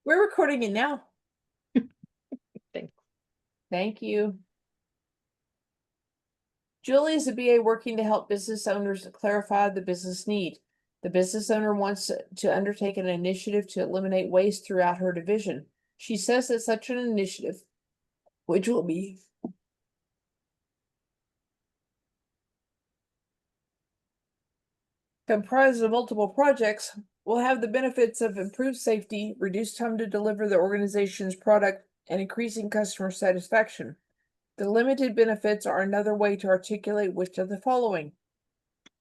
We're recording it now. Thanks. Thank you. Julie is a BA working to help business owners clarify the business need. The business owner wants to undertake an initiative to eliminate waste throughout her division. She says that such an initiative, which will be comprised of multiple projects, will have the benefits of improved safety, reduced time to deliver the organization's product, and increasing customer satisfaction. The limited benefits are another way to articulate which of the following.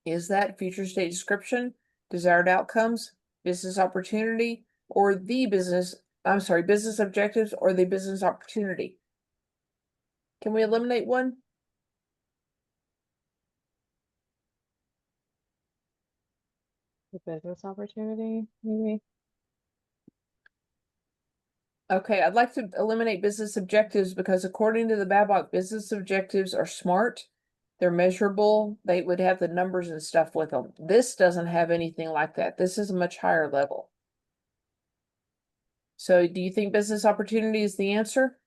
Is that future state description, desired outcomes, business opportunity, or the business objectives or the business opportunity? Can we eliminate one? The business opportunity, maybe. Okay, I'd like to eliminate business objectives because according to the BABOK, business objectives are SMART. They're measurable. They would have the numbers and stuff with them. This doesn't have anything like that. This is a much higher level. So do you think business opportunity is the answer?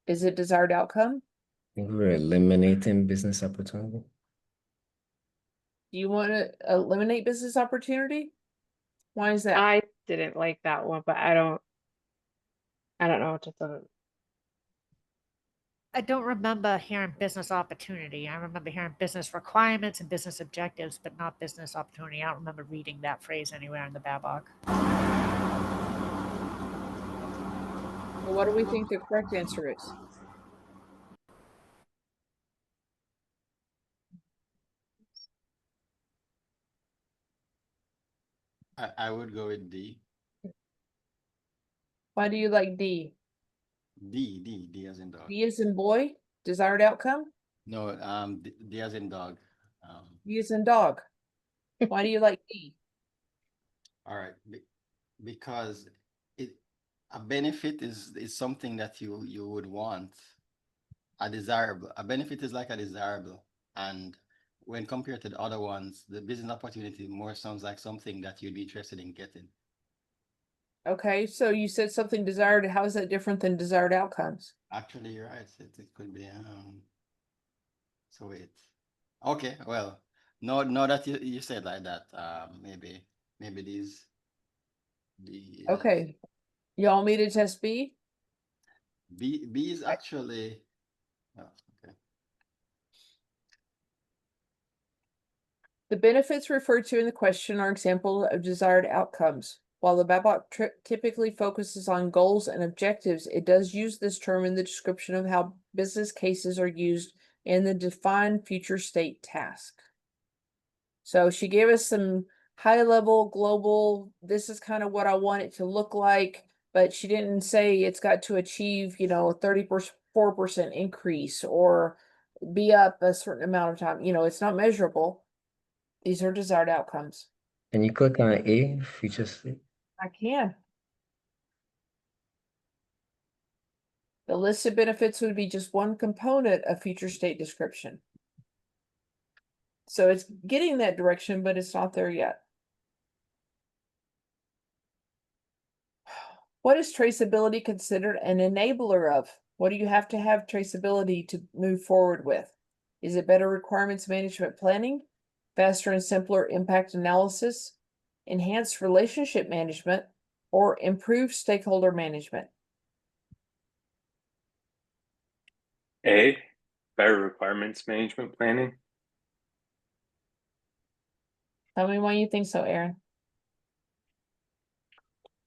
Is it desired outcome? I think we're eliminating business opportunity. Do you want to eliminate business opportunity? Why is that? I didn't like that one, but I don't know what to think. I don't remember hearing business opportunity. I remember hearing business requirements and business objectives, but not business opportunity. I don't remember reading that phrase anywhere in the BABOK. Well, what do we think the correct answer is? I would go with D. Why do you like D? D as in dog. D as in boy, desired outcome? No, D as in dog. D as in dog. Why do you like D? All right, because a benefit is something that you would want. A benefit is like a desirable, and when compared to the other ones, the business opportunity more sounds like something that you'd be interested in getting. Okay, so you said something desired. How is that different than desired outcomes? Actually, you're right. It could be. So wait. Okay, well, no, that you said like that. Maybe these. Okay, you all me to test B? B is actually. Oh, okay. The benefits referred to in the question are examples of desired outcomes. While the BABOK typically focuses on goals and objectives, it does use this term in the description of how business cases are used in the defined future state task. So she gave us some high-level, global, this is kind of what I want it to look like, but she didn't say it's got to achieve, a 34% increase or be up a certain amount of time. It's not measurable. These are desired outcomes. Can you click on A, future state? I can. The list of benefits would be just one component of future state description. So it's getting that direction, but it's not there yet. What is traceability considered an enabler of? What do you have to have traceability to move forward with? Is it better requirements management planning, faster and simpler impact analysis, enhanced relationship management, or improved stakeholder management? A, better requirements management planning. Tell me why you think so, Aaron.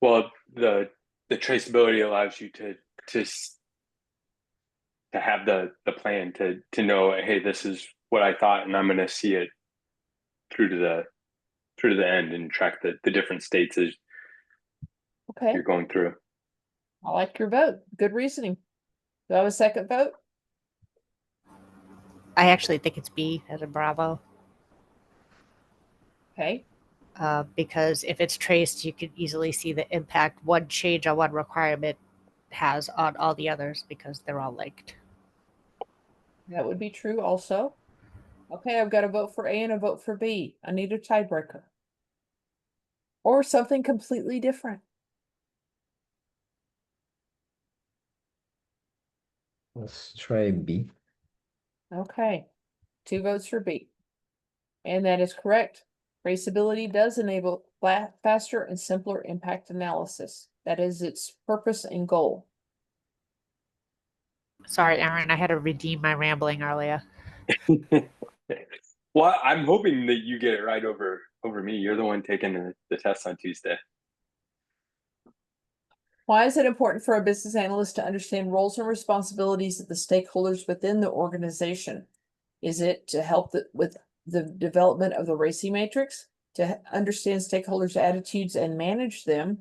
Well, the traceability allows you to have the plan to know, hey, this is what I thought, and I'm going to see it through to the end and track the different states as you're going through. I like your vote. Good reasoning. Do I have a second vote? I actually think it's B as a Bravo. Okay. Because if it's traced, you could easily see the impact one change on one requirement has on all the others because they're all linked. That would be true also. Okay, I've got a vote for A and a vote for B. I need a tiebreaker. Or something completely different. Let's try B. Okay, 2 votes for B. And that is correct. Traceability does enable faster and simpler impact analysis. That is its purpose and goal. Sorry, Aaron, I had to redeem my rambling earlier. Well, I'm hoping that you get it right over me. You're the one taking the test on Tuesday. Why is it important for a business analyst to understand roles and responsibilities of the stakeholders within the organization? Is it to help with the development of the RACI matrix, to understand stakeholders' attitudes and manage them,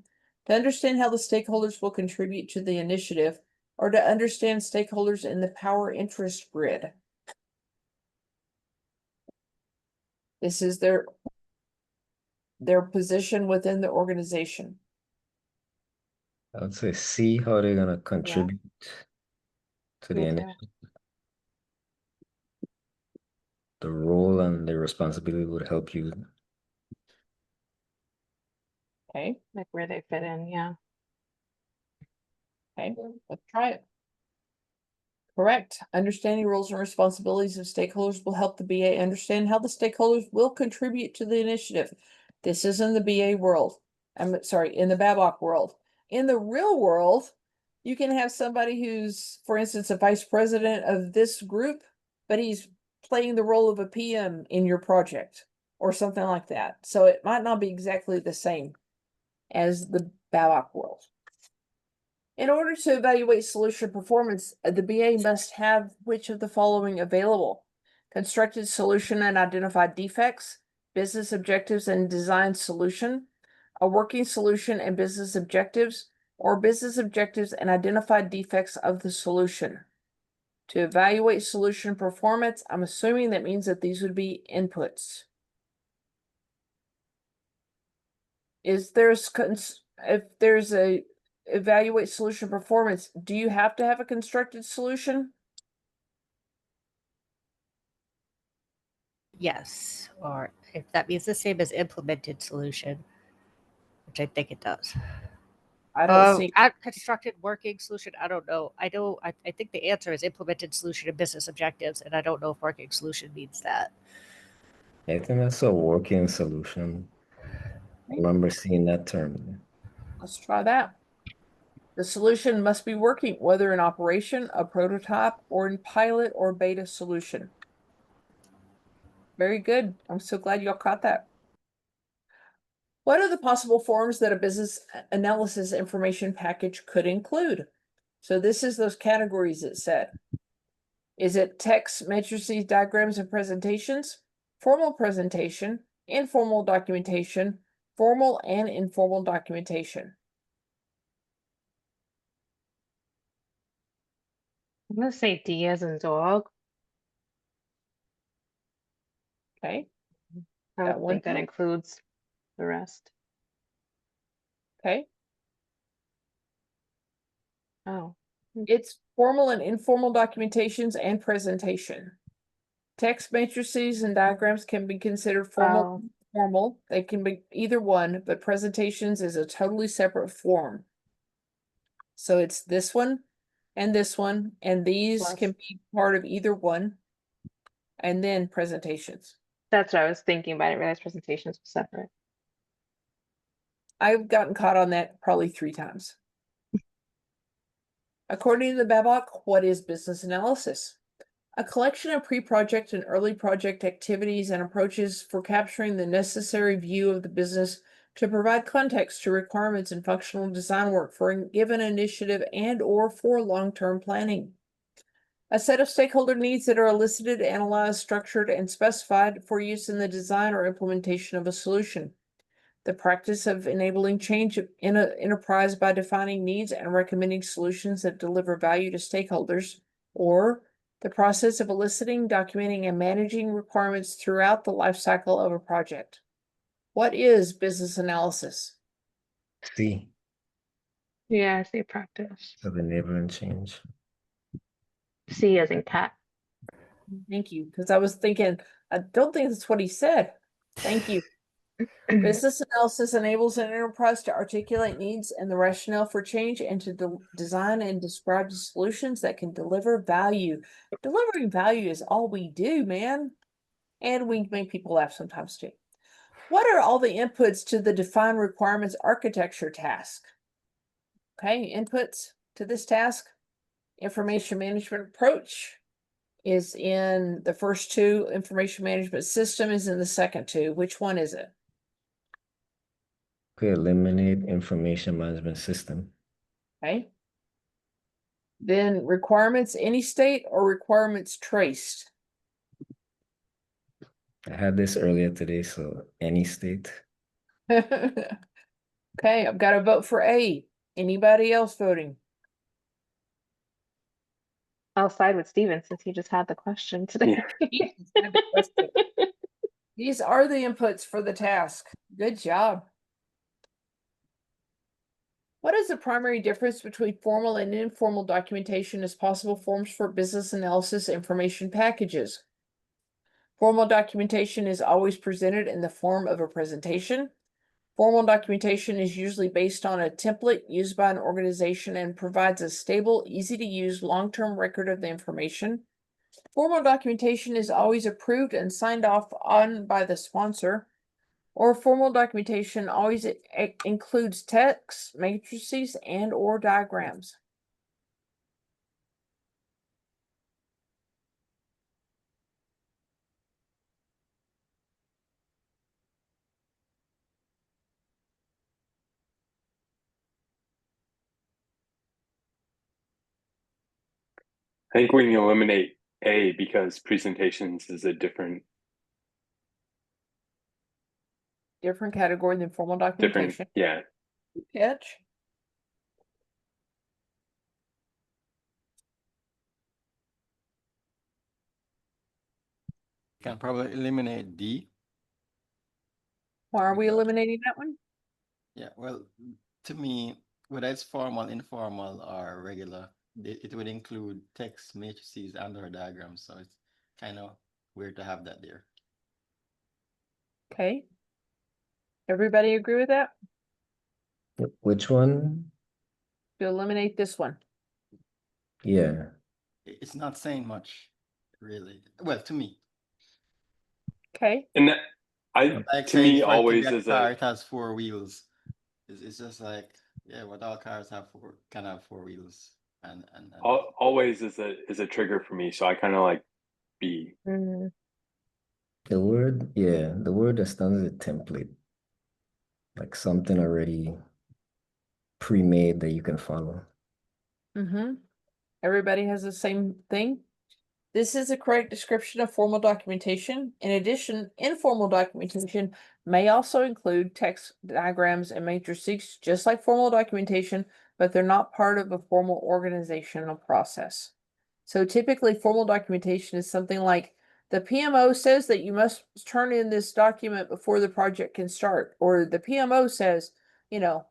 to understand how the stakeholders will contribute to the initiative, or to understand stakeholders in the power interest grid? This is their position within the organization. I would say C, how they're gonna contribute to the Me too. initiative. The role and the responsibility would help you. Okay, Like where they fit in, yeah. okay, let's try it. Correct. Understanding roles and responsibilities of stakeholders will help the BA understand how the stakeholders will contribute to the initiative. This is in the BA world. I'm sorry, in the BABOK world. In the real world, you can have somebody who's, for instance, a vice president of this group, but he's playing the role of a PM in your project or something like that. So it might not be exactly the same as the BABOK world. In order to evaluate solution performance, the BA must have which of the following available: constructed solution and identified defects, business objectives and design solution, a working solution and business objectives, or business objectives and identified defects of the solution. To evaluate solution performance, I'm assuming that means that these would be inputs. If there's a evaluate solution performance, do you have to have a constructed solution? Yes, or if that means the same as implemented solution, which I think it does. I don't see. Constructed working solution, I don't know. I think the answer is implemented solution and business objectives, and I don't know if working solution means that. I think that's a working solution. I remember seeing that term. Let's try that. The solution must be working, whether in operation, a prototype, or in pilot or beta solution. Very good. I'm so glad y'all caught that. What are the possible forms that a business analysis information package could include? So this is those categories it said. Is it text, matrices, diagrams, and presentations, formal presentation, informal documentation, formal and informal documentation? I'm gonna say D as in dog. Okay, I That would one think that too. includes the rest. okay. Oh, It's formal and informal documentations and presentation. Text matrices and diagrams can be considered formal. Formal. They can be either one, but presentations is a totally separate form. So it's this one, and these Plus. can be part of either one. And then presentations. that's what I was thinking, but I didn't realize presentations were separate. I've gotten caught on that probably 3 times. According to the BABOK, what is business analysis? A collection of pre-project and early project activities and approaches for capturing the necessary view of the business to provide context to requirements and functional design work for a given initiative and/or for long-term planning. A set of stakeholder needs that are elicited, analyzed, structured, and specified for use in the design or implementation of a solution. The practice of enabling change in an enterprise by defining needs and recommending solutions that deliver value to stakeholders, or the process of eliciting, documenting, and managing requirements throughout the life cycle of a project. What is business analysis? C, Yeah, I say practice. of enabling change. C as in cat. Thank you, because I was thinking, I don't think that's what he said. Thank you. Business analysis enables an enterprise to articulate needs and the rationale for change and to design and describe the solutions that can deliver value. Delivering value is all we do, man. And we make people laugh sometimes too. What are all the inputs to the defined requirements architecture task? Okay, inputs to this task. Information management approach is in the first two. Information management system is in the second two. Which one is it? Okay, eliminate information management system. Okay. Then requirements any state or requirements traced? I had this earlier today, so any state. Okay, I've got to vote for A. Anybody else voting? I'll side with Steven since he just had the question today. These are the inputs for the task. Good job. What is the primary difference between formal and informal documentation as possible forms for business analysis information packages? Formal documentation is always presented in the form of a presentation. Formal documentation is usually based on a template used by an organization and provides a stable, easy-to-use, long-term record of the information. Formal documentation is always approved and signed off on by the sponsor. Or formal documentation always includes text, matrices, and or diagrams. I think we can eliminate A because presentations is a different Category than formal documentation. yeah. Catch. Can probably eliminate D. Why are we Because- eliminating that one? Yeah, well, to me, whether it's formal, informal, or regular, it would include text, matrices, and/or diagrams. So it's kind of weird to have that there. Okay. Everybody agree with that? Which one? To eliminate this one. Yeah. It's not saying much, really. Well, to me, Okay. And that like to saying me for it to always be a is car, a it has four wheels. It's just like, yeah, what all cars have can have four wheels, and always is a trigger for me. So I kind of like B. Mm, The word, yeah, the word that stands as a template. Like something already pre-made that you can follow. mm-hmm. Everybody has the same thing. This is a correct description of formal documentation. In addition, informal documentation may also include text, diagrams, and matrices, just like formal documentation, but they're not part of a formal organizational process. So typically, formal documentation is something like the PMO says that you must turn in this document before the project can start, or the PMO says, you know,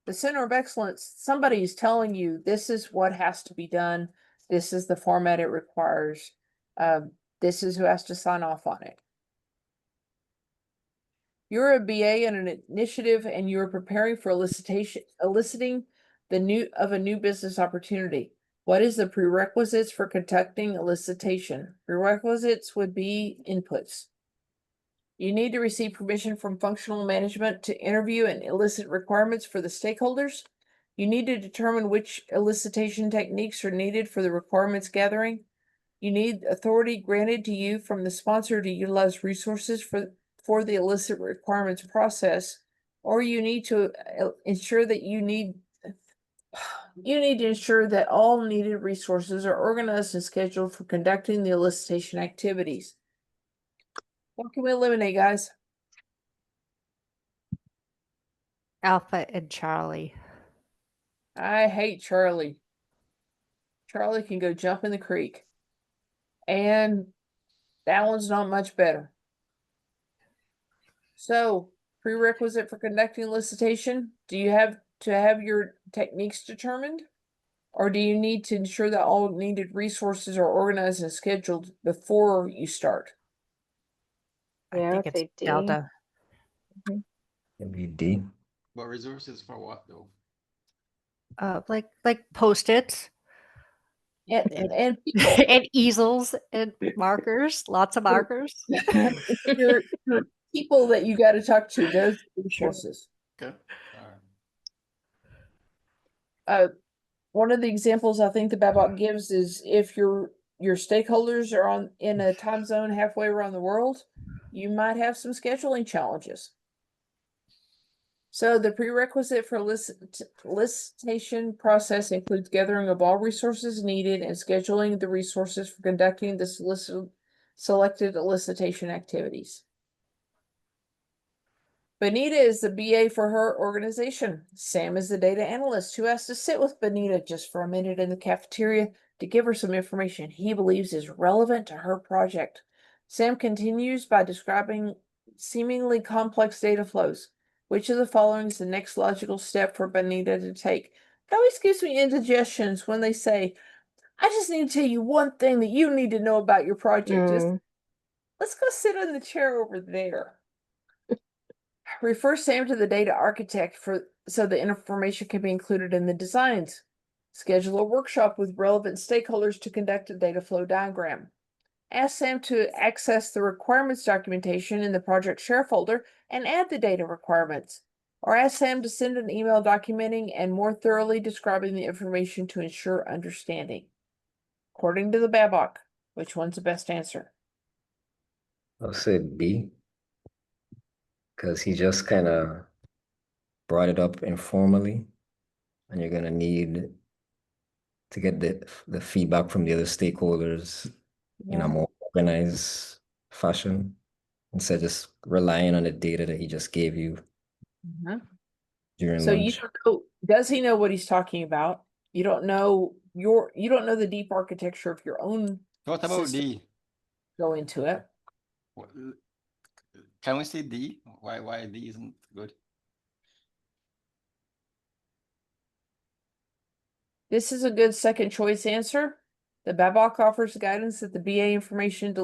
the Center of Excellence, somebody's telling you this is what has to be done. This is the format it requires. This is who has to sign off on it. You're a BA in an initiative and you're preparing for eliciting a new business opportunity. What is the prerequisites for conducting elicitation? Prerequisites would be inputs. You need to receive permission from functional management to interview and elicit requirements for the stakeholders. You need to determine which elicitation techniques are needed for the requirements gathering. You need authority granted to you from the sponsor to utilize resources for the elicit requirements process, or you need to ensure that you need to ensure that all needed resources are organized and scheduled for conducting the elicitation activities. What can we eliminate, guys? Alpha and Charlie. I hate Charlie. Charlie can go jump in the creek. And that one's not much better. So, prerequisite for conducting elicitation, do you have to have your techniques determined? Or do you need to ensure that all needed resources are organized and scheduled before you start? I Yeah, I think would it's say D. Delta. Maybe D. But resources for what though? Like Post-its And people, and easels and markers, lots of markers. your people that you got to talk to, those resources. Okay. All right. One of the examples I think the Babok gives is if your stakeholders are in a time zone halfway around the world, you might have some scheduling challenges. So the prerequisite for solicitation process includes gathering of all resources needed and scheduling the resources for conducting the selected elicitation activities. Benita is the BA for her organization. Sam is the data analyst who has to sit with Benita just for a minute in the cafeteria to give her some information he believes is relevant to her project. Sam continues by describing seemingly complex data flows. Which of the following is the next logical step for Benita to take? It always gives me indigestions when they say, I just need to tell you one thing that you need to know about your project. Just let's go sit in the chair over there. Refer Sam to the data architect so the information can be included in the designs. Schedule a workshop with relevant stakeholders to conduct a data flow diagram. Ask Sam to access the requirements documentation in the project share folder and add the data requirements. Or ask Sam to send an email documenting and more thoroughly describing the information to ensure understanding. According to the Babok, which one's the best answer? I'll say B. Because he just kind of brought it up informally, and you're gonna need to get the feedback from the other stakeholders in a more organized fashion instead of just relying on the data that he just gave you during So you lunch. don't know, does he know what he's talking about? You don't know the deep architecture of your own What about system. D? Go into it. What- Can we say D? Why D isn't good? This is a good second choice answer. The Babok offers guidance that the BA information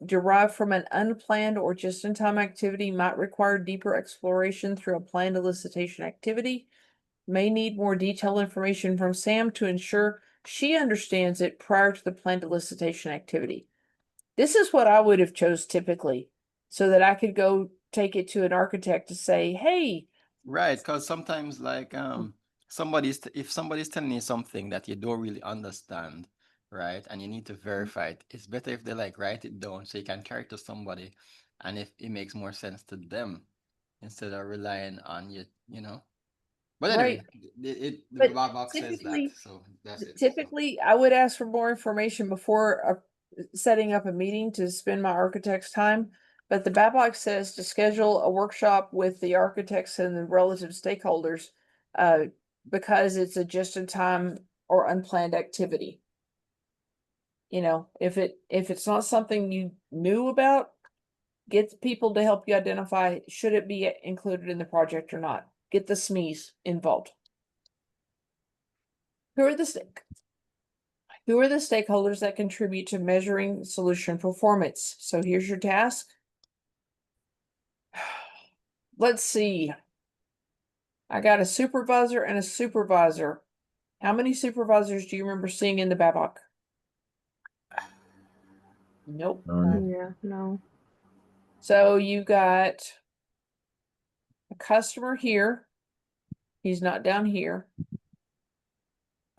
derived from an unplanned or just-in-time activity might require deeper exploration through a planned elicitation activity. May need more detailed information from Sam to ensure she understands it prior to the planned elicitation activity. This is what I would have chose typically, so that I could go take it to an architect to say, hey. Right, because sometimes like if somebody's telling you something that you don't really understand, right, and you need to verify it, it's better if they like write it down so you can carry it to somebody, and if it makes more sense to them instead of relying on you, you know. But anyway, the But Babok says that, typically- so that's it. Typically, I would ask for more information before setting up a meeting to spend my architect's time. But the Babok says to schedule a workshop with the architects and the relative stakeholders, because it's a just-in-time or unplanned activity. You know, if it's not something you knew about, get people to help you identify should it be included in the project or not. Get the SMEs involved. Who are the stakeholders that contribute to measuring solution performance? So here's your task. Let's see. I got a supervisor and a supervisor. How many supervisors do you remember seeing in the Babok? Nope. Yeah, no. So you got a customer here. He's not down here.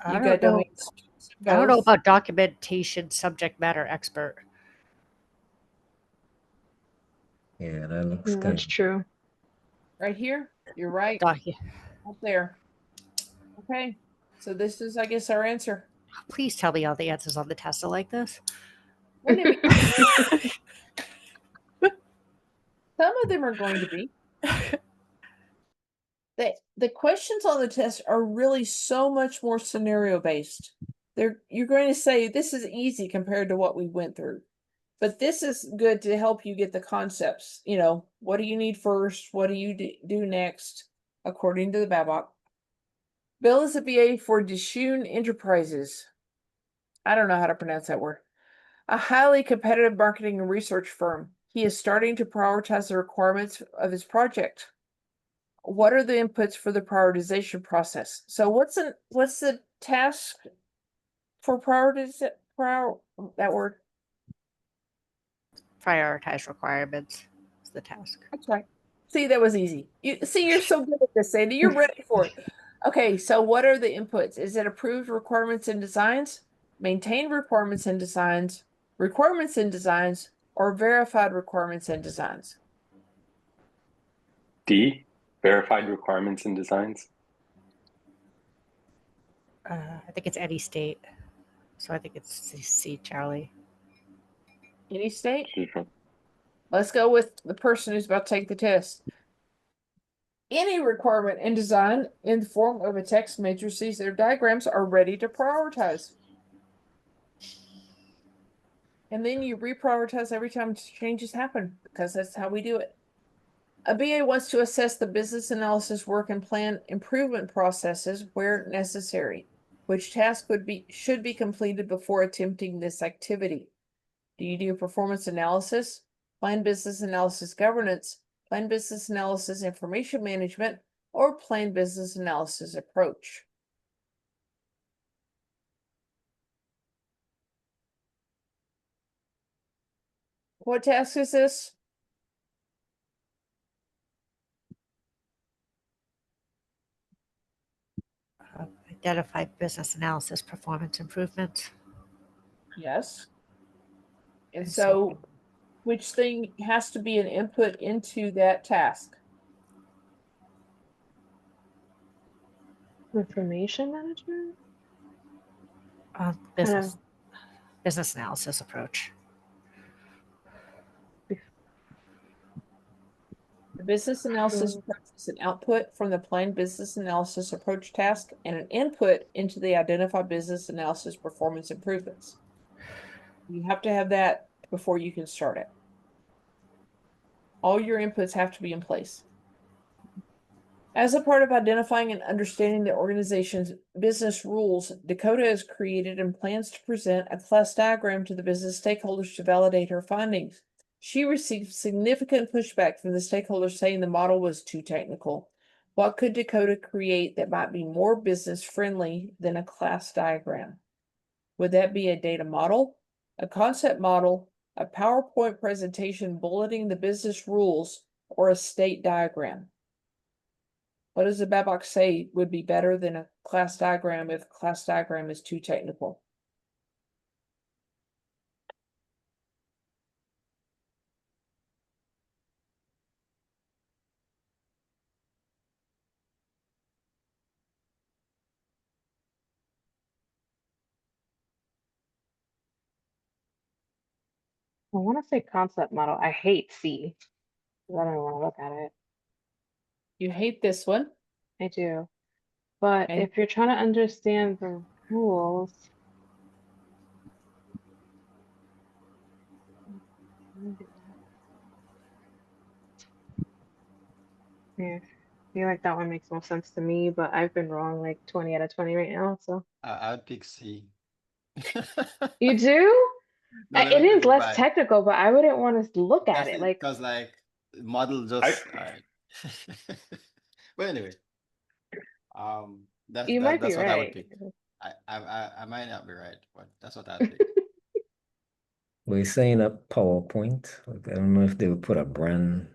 I You don't got know. domain I don't know both. about documentation subject matter expert. Yeah, that looks Yeah, good. that's true. Right here. You're right. Docu- Up there. Okay. So this is, I guess, our answer. Please tell me all the answers on the test are like this. Wait a minute. Some of them are going to be. The questions on the test are really so much more scenario based. You're going to say this is easy compared to what we went through. But this is good to help you get the concepts. You know, what do you need first? What do you do next? According to the Babok. Bill is a BA for Dishun Enterprises. I don't know how to pronounce that word. A highly competitive marketing and research firm. He is starting to prioritize the requirements of his project. What are the inputs for the prioritization process? So what's the task for that word? Prioritize requirements is the task. That's right. See, that was easy. You're so good at this, Sandy. You're ready for it. Okay, so what are the inputs? Is it approved requirements and designs, maintained requirements and designs, or verified requirements and designs? D, verified requirements and designs. I think it's any state. So I think it's C, Charlie. Any state? Let's go with the person who's about to take the test. Any requirement and design in the form of a text matrices or diagrams are ready to prioritize. And then you reprioritize every time changes happen, because that's how we do it. A BA wants to assess the business analysis work and plan improvement processes where necessary. Which task should be completed before attempting this activity? Do you do performance analysis, plan business analysis governance, plan business analysis information management, or plan business analysis approach? What task is this? Identify business analysis performance improvements. Yes. And so which thing has to be an input into that task? Information management? Business analysis approach. The business analysis approach is an output from the planned business analysis approach task and an input into the identify business analysis performance improvements. You have to have that before you can start it. All your inputs have to be in place. As a part of identifying and understanding the organization's business rules, Dakota has created and plans to present a class diagram to the business stakeholders to validate her findings. She received significant pushback from the stakeholders saying the model was too technical. What could Dakota create that might be more business friendly than a class diagram? Would that be a data model, a concept model, a PowerPoint presentation bulleting the business rules, or a state diagram? What does the Babok say would be better than a class diagram if a class diagram is too technical? I want to say concept model. I hate C. I don't want to look at it. You hate this one? I do. But And if you're trying to understand the rules, yeah, I feel like that one makes more sense to me, but I've been wrong like 20 out of 20 right now, so. I'd pick C. You do? No, let It me is tell you less why. technical, but I wouldn't want to look at it. Like, Because like model just all right. But anyway, you might be that's what I would right. pick. I might not be right, but that's what I'd pick. We're saying a PowerPoint. Like, I don't know if they would put a brand.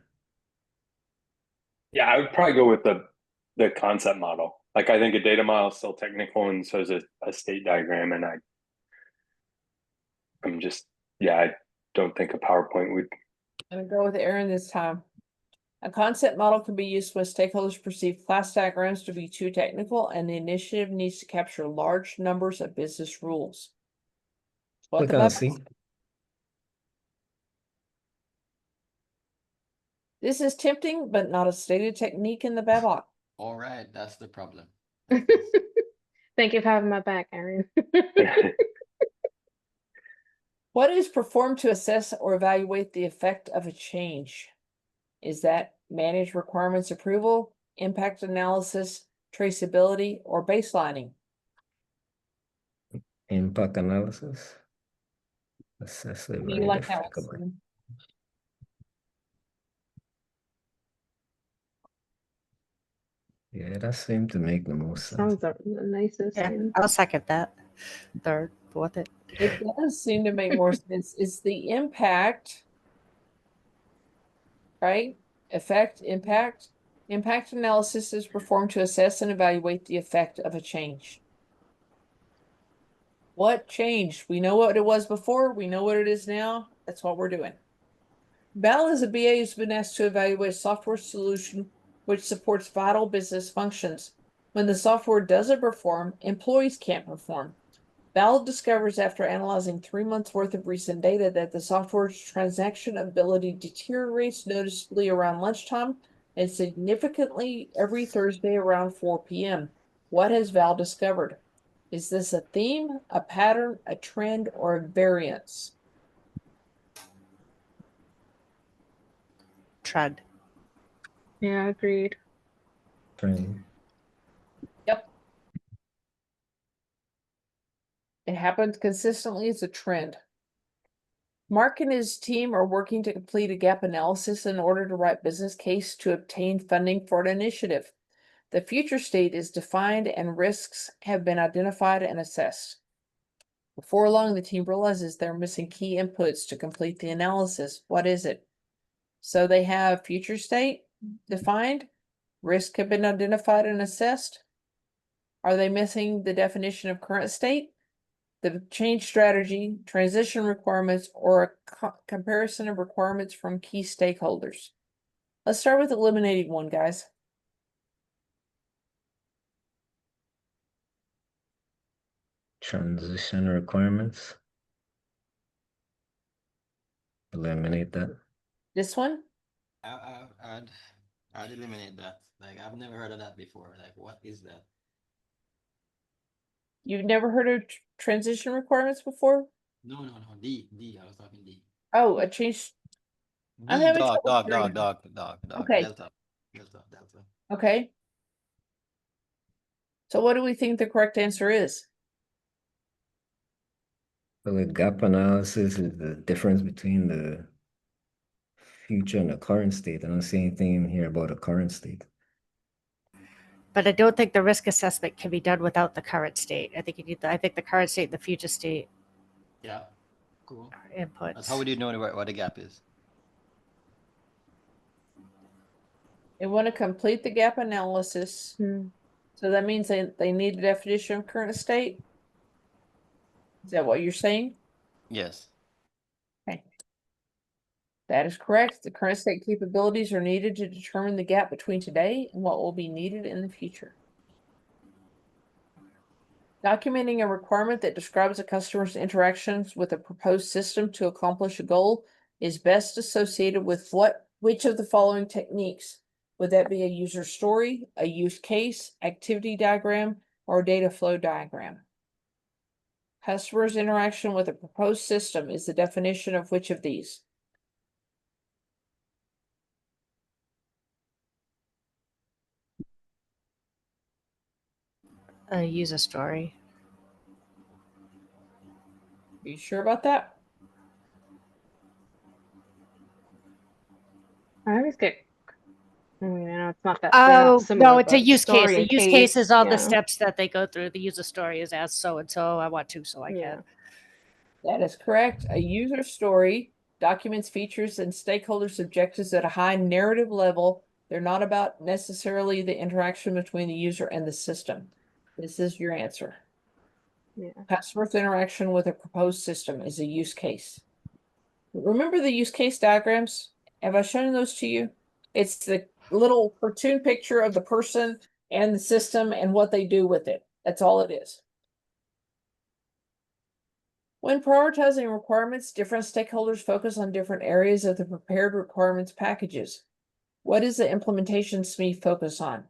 Yeah, I would probably go with the concept model. Like I think a data model is still technical, and so is a state diagram. And I don't think a PowerPoint would. I'm gonna go with Aaron this time. A concept model can be used when stakeholders perceive class diagrams to be too technical and the initiative needs to capture large numbers of business rules. What Click on C. This is tempting, but not a stated technique in the Babok. All right, that's the problem. Thank you for having my back, Aaron. What is performed to assess or evaluate the effect of a change? Is that manage requirements approval, impact analysis, traceability, or baselining? Impact analysis. Assess the How do you like that one, effectively. Stephen? Yeah, that seemed to make the most sense. Sounds the nicest. Yeah, Yeah. I'll second that. Third, fourth it. It does seem to make more sense. It's the impact, right? Effect, impact. Impact analysis is performed to assess and evaluate the effect of a change. What changed? We know what it was before. We know what it is now. That's what we're doing. Val is a BA who's been asked to evaluate a software solution which supports vital business functions. When the software doesn't perform, employees can't perform. Val discovers after analyzing 3 months worth of recent data that the software's transaction ability deteriorates noticeably around lunchtime and significantly every Thursday around 4 p.m. What has Val discovered? Is this a theme, a pattern, a trend, or a variance? Trend. Yeah, agreed. Training. Yep. It happens consistently as a trend. Mark and his team are working to complete a gap analysis in order to write business case to obtain funding for an initiative. The future state is defined and risks have been identified and assessed. Before long, the team realizes they're missing key inputs to complete the analysis. What is it? So they have future state defined, risk have been identified and assessed. Are they missing the definition of current state? The change strategy, transition requirements, or a comparison of requirements from key stakeholders. Let's start with eliminating one, guys. Transition requirements. Eliminate that. This one? I'd eliminate that. Like, I've never heard of that before. Like, what is that? You've never heard of transition requirements before? No. D. I was talking D. Oh, a change. I'm D, having dog. trouble hearing you. Okay. Delta. Okay. So what do we think the correct answer is? So the gap analysis is the difference between the future and the current state. I don't see anything in here about a current state. But I don't think the risk assessment can be done without the current state. I think you need I think the current state and the future state Yeah. Cool. are inputs. That's how would you know what the gap is? They want to complete the gap analysis. Hmm. So that means they need a definition of current state? Is that what you're saying? Yes. Okay. That is correct. The current state capabilities are needed to determine the gap between today and what will be needed in the future. Documenting a requirement that describes a customer's interactions with a proposed system to accomplish a goal is best associated with which of the following techniques? Would that be a user story, a use case, activity diagram, or a data flow diagram? Customer's interaction with a proposed system is the definition of which of these? A user story. Are you sure about that? I always get. I mean, I know it's not that. They're not similar, no, it's a but use case. story The and use case is all the yeah. steps that they go through. The user story is as so and so. I want to, so I Yeah. can. That is correct. A user story documents features and stakeholders' objectives at a high narrative level. They're not about necessarily the interaction between the user and the system. This is your answer. Yeah. Customer's interaction with a proposed system is a use case. Remember the use case diagrams? Have I shown those to you? It's the little cartoon picture of the person and the system and what they do with it. That's all it is. When prioritizing requirements, different stakeholders focus on different areas of the prepared requirements packages. What does the implementation SME focus on?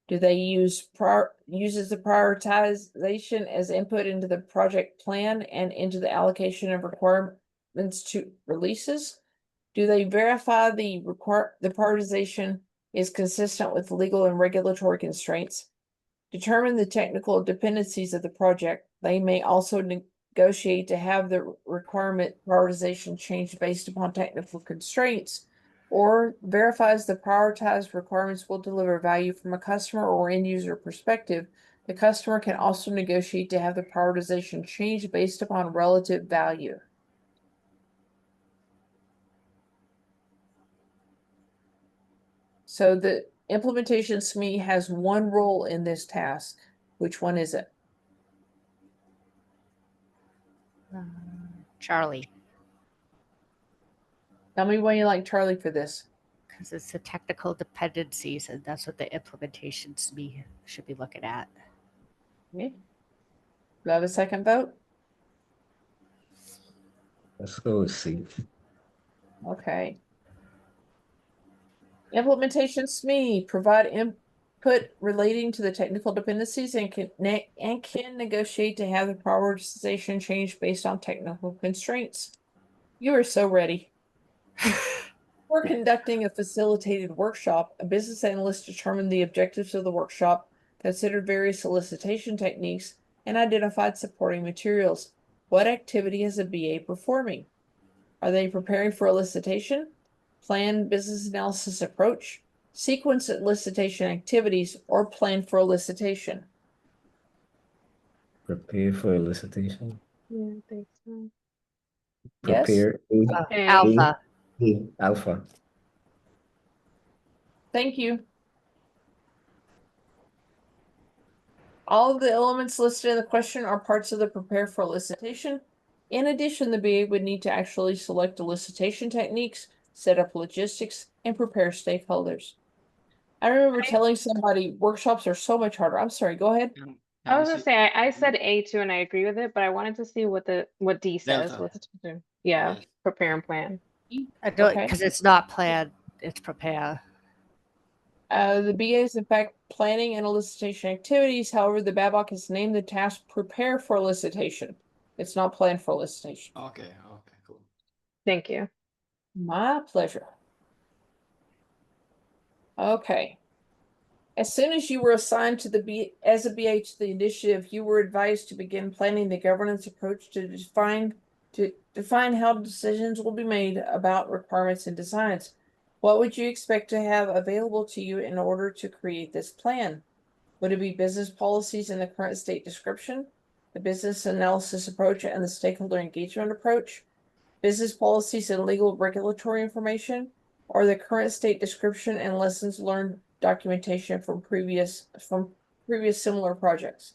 Do they uses the prioritization as input into the project plan and into the allocation of requirements to releases? Do they verify the prioritization is consistent with legal and regulatory constraints? Determine the technical dependencies of the project. They may also negotiate to have the requirement prioritization changed based upon technical constraints, or verifies the prioritized requirements will deliver value from a customer or end user perspective. The customer can also negotiate to have the prioritization changed based upon relative value. So the implementation SME has one role in this task. Which one is it? Charlie, Tell me why you like Charlie for this. because it's the technical dependencies, and that's what the implementations should be looking at. Okay. Do I have a second vote? Let's go with C. Okay. Implementation SME provide input relating to the technical dependencies and can negotiate to have the prioritization change based on technical constraints. You are so ready. For conducting a facilitated workshop, a business analyst determined the objectives of the workshop, considered various solicitation techniques, and identified supporting materials. What activity is a BA performing? Are they preparing for elicitation, plan business analysis approach, sequence elicitation activities, or plan for elicitation? Prepare for elicitation. Yeah, I think so. Yes? Prepare A. Alpha. A, alpha. Thank you. All of the elements listed in the question are parts of the prepare for elicitation. In addition, the BA would need to actually select elicitation techniques, set up logistics, and prepare stakeholders. I remember telling somebody workshops are so much harder. I'm sorry, go ahead. I was gonna say I said A too, and I agree with it, but I wanted to see what D says. Delta. Yeah, Yes. prepare and plan. I don't, Okay. because it's not planned, it's prepare. The BA is in fact planning and elicitation activities. However, the BABOK has named the task prepare for elicitation. It's not planned for elicitation. Okay, cool. Thank you. My pleasure. Okay. As soon as you were assigned to as a BA to the initiative, you were advised to begin planning the governance approach to define how decisions will be made about requirements and designs. What would you expect to have available to you in order to create this plan? Would it be business policies in the current state description, the business analysis approach and the stakeholder engagement approach, business policies and legal regulatory information, or the current state description and lessons learned documentation from previous similar projects?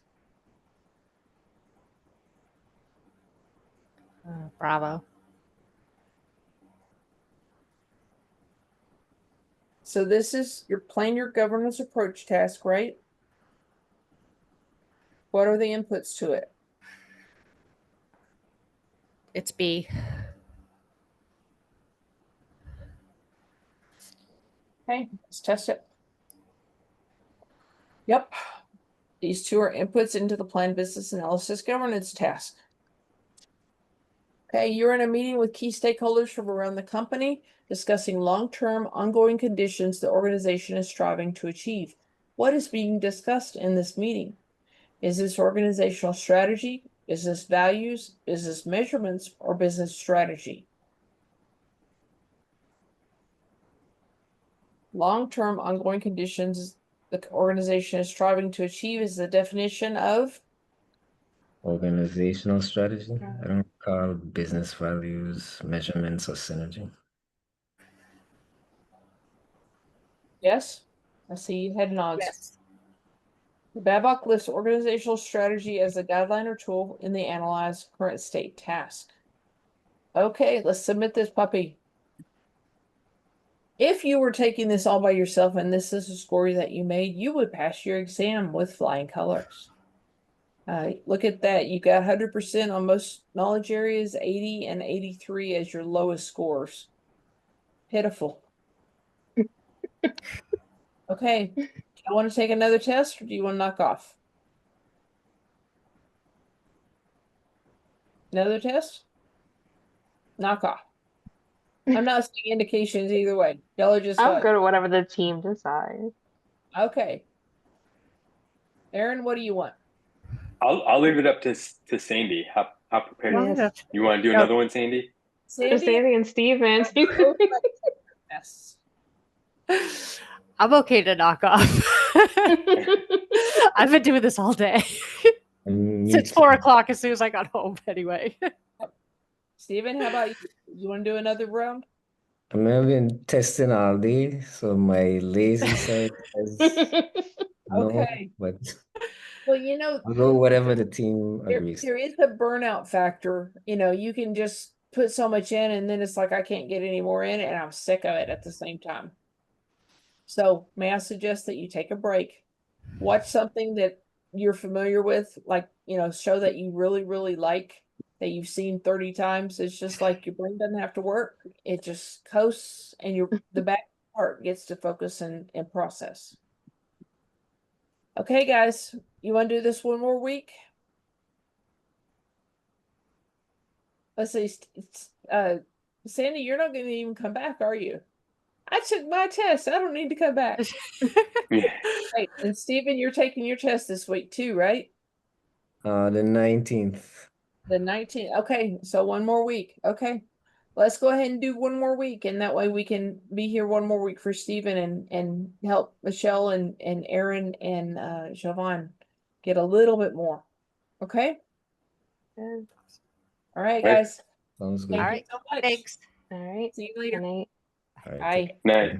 Bravo. So this is your plan your governance approach task, right? What are the inputs to it? It's B. Okay, let's test it. Yep. These two are inputs into the plan business analysis governance task. Okay, you're in a meeting with key stakeholders from around the company discussing long-term ongoing conditions the organization is striving to achieve. What is being discussed in this meeting? Is this organizational strategy, business values, business measurements, or business strategy? Long-term ongoing conditions the organization is striving to achieve is the definition of Organizational strategy. I don't call business values, measurements, or synergy. yes. I see you head nods. Yes. The BABOK lists organizational strategy as a guideline or tool in the analyze current state task. Okay, let's submit this puppy. If you were taking this all by yourself and this is a score that you made, you would pass your exam with flying colors. Look at that. You got 100% on most knowledge areas, 80 and 83 as your lowest scores. Pitiful. Okay. Do you want to take another test or do you want to knock off? Another test? Knock off. I'm not seeing indications either way. Y'all are just I'm fine. good at whatever the team decides. Okay. Aaron, what do you want? I'll leave it up to Sandy. How prepared? Yes. You want to do Yep. another one, Sandy? Sandy? Sandy and Steven. Yes. I'm okay to knock off. I've been doing this all day Me since too. 4 o'clock. As soon as I got home, anyway. Steven, how about you? You want to do another round? I mean, I've been testing all day, so my lazy side says no, Okay. but Well, you know, I'll go whatever the team there agrees. is a burnout factor. You know, you can just put so much in and then it's like I can't get any more in and I'm sick of it at the same time. So may I suggest that you take a break, watch something that you're familiar with, like, you know, show that you really, really like, that you've seen 30 times. It's just like your brain doesn't have to work. It just coasts and the back part gets to focus and process. Okay, guys, you want to do this one more week? Let's see, Sandy, you're not going to even come back, are you? I took my test. I don't need to come back. Yeah. Right. And Steven, you're taking your test this week too, right? The 19th. The 19th. Okay, so one more week. Okay. Let's go ahead and do one more week, and that way we can be here one more week for Steven and help Michelle and Aaron and Siobhan get a little bit more. Okay? Good. All right, Right. guys. Sounds good. Thank All you right. so much. Thanks. All right. See you Good later. night. All right, Bye. Night.